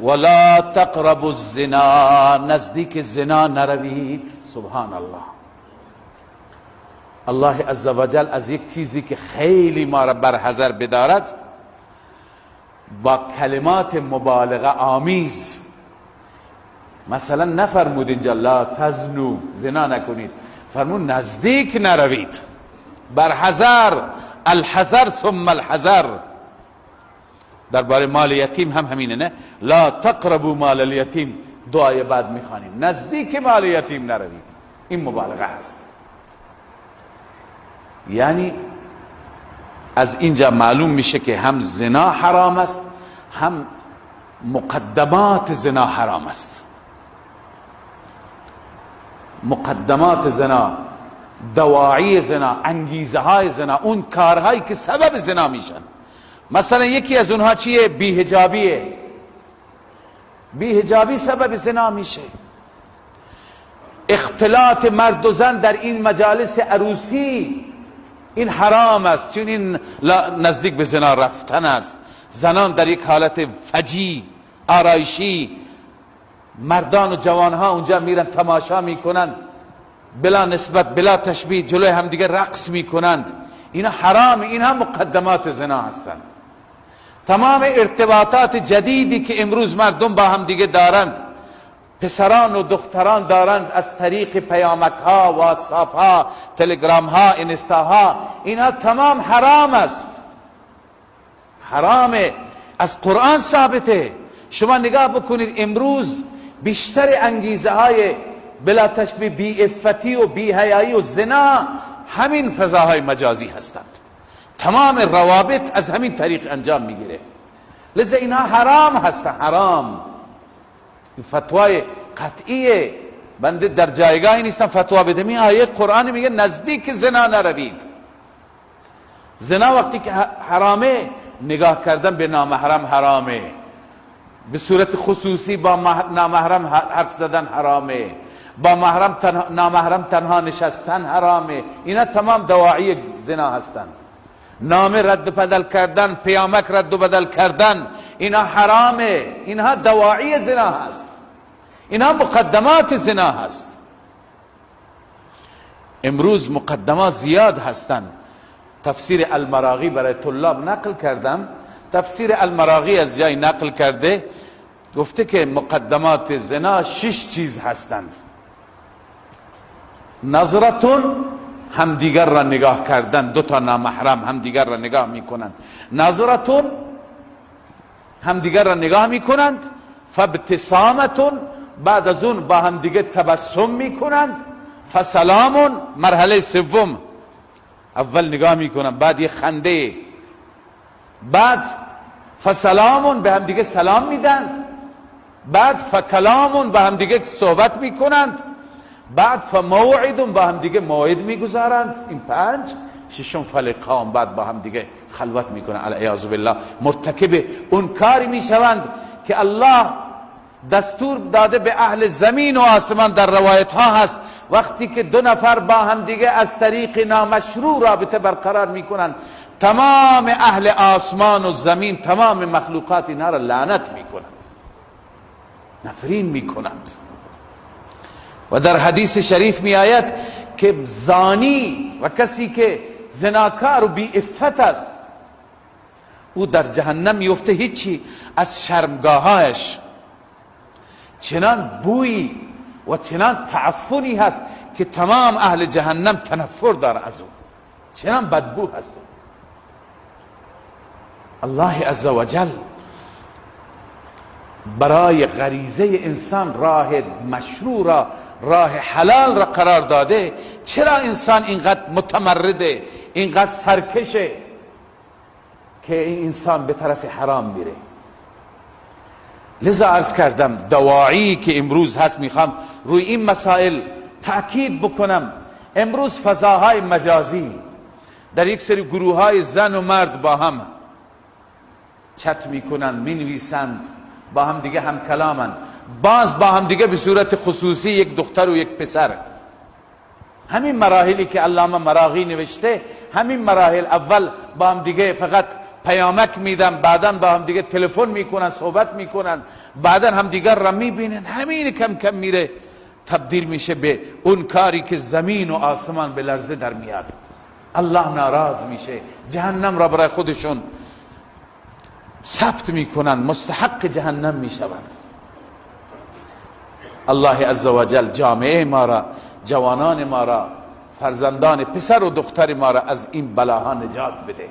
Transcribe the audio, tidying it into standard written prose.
ولا تقربوا الزنا، نزدیک زنا نروید. سبحان الله. الله عزوجل از یک چیزی که خیلی ما را بر حذر بدارد با کلمات مبالغه آمیز، مثلا نفرمود اینجا لا تزنو، زنا نکنید، فرمود نزدیک نروید، بر حذر، الحذر ثم الحذر. درباره مال یتیم هم همینه، نه لا تقربوا مال الیتیم، دعای بعد میخوانیم نزدیک مال یتیم نروید. این مبالغه هست. یعنی از اینجا معلوم میشه که هم زنا حرام است، هم مقدمات زنا حرام است. مقدمات زنا، دواعی زنا، انگیزه های زنا، اون کارهایی که سبب زنا میشن. مثلا یکی از اونها چیه؟ بی‌حجابیه. بی‌حجابی سبب زنا میشه. اختلاط مرد و زن در این مجالس عروسی، این حرام است، چون این نزدیک به زنا رفتن است. زنان در یک حالت فجی آرایشی، مردان و جوانها اونجا میرن تماشا میکنند، بلا نسبت بلا تشبیه جلوی همدیگه رقص میکنند. اینا حرام، اینها مقدمات زنا هستند. تمام ارتباطات جدیدی که امروز مردم با همدیگه دارند، پسران و دختران دارند از طریق پیامک ها، واتساپ ها، تلگرام ها، اینستا ها، اینا تمام حرام است. حرامه، از قرآن ثابته. شما نگاه بکنید امروز بیشتر انگیزه های بلا تشبیه بی عفتی و بی حیایی و زنا همین فضاهای مجازی هستند. تمام روابط از همین طریق انجام میگیره. لذا اینها حرام هستند. حرام. فتوای قطعیه. بنده در جایگاهی نیستم فتوا بدم. این آیه قرآن میگه نزدیک زنا نروید. زنا وقتی که حرامه، نگاه کردن به نامحرم حرامه، به صورت خصوصی با نامحرم حرف زدن حرامه، با نامحرم تنها نشستن حرامه. اینا تمام دواعی زنا هستند. نامه رد و بدل کردن، پیامک رد و بدل کردن، اینا حرامه. اینها دواعی زنا هست، اینها مقدمات زنا هست. امروز مقدمات زیاد هستند. تفسیر المراغی برای طلاب نقل کردم. تفسیر المراغی از جای نقل کرده، گفته که مقدمات زنا 6 چیز هستند. نظرتون، همدیگر را نگاه کردن، دو تا نامحرم همدیگر را نگاه میکنند. نظرتون، همدیگر را نگاه میکنند. فابتسامتون، بعد از اون با همدیگر تبسم میکنند. فسلامون، مرحله سوم، اول نگاه میکنند بعد یه خنده، بعد فسلامون به همدیگر سلام میدند، بعد فکلامون با همدیگر صحبت میکنند، بعد فموعدون با همدیگه موعد میگذارند. این 5. ششم فلقام، بعد با همدیگه خلوت میکنند. العیاذ بالله مرتکب اون کاری میشوند که الله دستور داده به اهل زمین و آسمان. در روایت ها هست وقتی که دو نفر با همدیگه از طریق نامشروع رابطه برقرار میکنند، تمام اهل آسمان و زمین، تمام مخلوقات اینا را لعنت میکنند، نفرین میکنند. و در حدیث شریف می آید که زانی و کسی که زناکار و بی عفت است، او در جهنم میفته هیچی از شرمگاهایش چنان بوی و چنان تعفنی هست که تمام اهل جهنم تنفر داره از او، چنان بدبو هست. الله عزوجل برای غریزه انسان راه مشروع را، راه حلال را قرار داده. چرا انسان اینقدر متمرده، اینقدر سرکشه که این انسان به طرف حرام میره؟ لذا عرض کردم دواعی که امروز هست، میخوام روی این مسائل تأکید بکنم. امروز فضاهای مجازی در یک سری گروه های زن و مرد با هم چت میکنن، مینویسند، با هم دیگه هم کلامن، باز با هم دیگه به صورت خصوصی یک دختر و یک پسر. همین مراحلی که علامه مراغی نوشته، همین مراحل. اول با هم دیگه فقط پیامک میدن، بعدا با هم دیگه تلفن میکنن، صحبت میکنن، بعدا هم دیگر را میبینن. همین کم کم میره تبدیل میشه به اون کاری که زمین و آسمان به لرزه در میاد. الله ناراض میشه، جهنم را برای خودشون ثبت میکنن، مستحق جهنم میشوند. الله عزوجل جامعه ما را، جوانان ما را، فرزندان پسر و دختر ما را از این بلاها نجات بده.